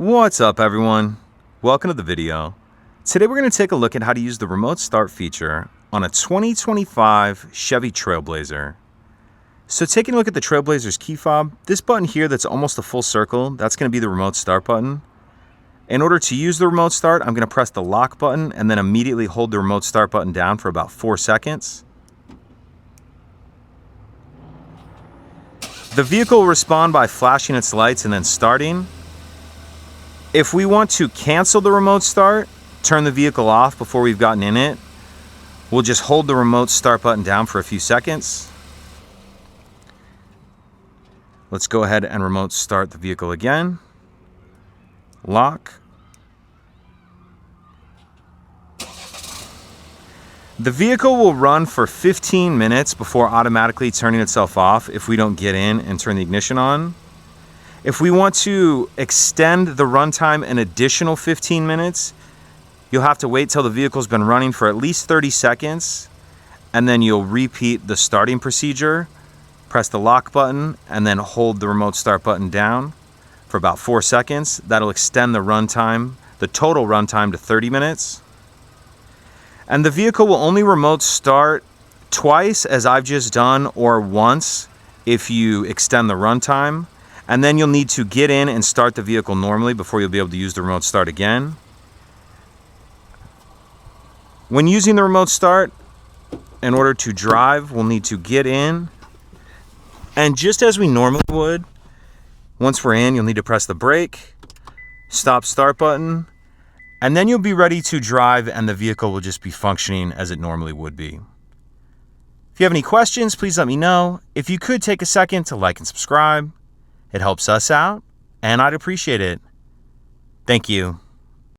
What's up, everyone? Welcome to the video. Today we're going to take a look at how to use the remote start feature on a 2025 Chevy Trailblazer. So taking a look at the Trailblazer's key fob, this button here that's almost a full circle, that's going to be the remote start button. In order to use the remote start, I'm going to press the lock button and then immediately hold the remote start button down for about 4 seconds. The vehicle will respond by flashing its lights and then starting. If we want to cancel the remote start, turn the vehicle off before we've gotten in it, we'll just hold the remote start button down for a few seconds. Let's go ahead and remote start the vehicle again. Lock. The vehicle will run for 15 minutes before automatically turning itself off if we don't get in and turn the ignition on. If we want to extend the runtime an additional 15 minutes, you'll have to wait till the vehicle's been running for at least 30 seconds, and then you'll repeat the starting procedure, press the lock button, and then hold the remote start button down for about 4 seconds. That'll extend the runtime, the total runtime, to 30 minutes. And the vehicle will only remote start twice, as I've just done, or once if you extend the runtime. And then you'll need to get in and start the vehicle normally before you'll be able to use the remote start again. When using the remote start, in order to drive, we'll need to get in. And just as we normally would, once we're in, you'll need to press the brake, stop start button, and then you'll be ready to drive and the vehicle will just be functioning as it normally would be. If you have any questions, please let me know. If you could take a second to like and subscribe, it helps us out, and I'd appreciate it. Thank you.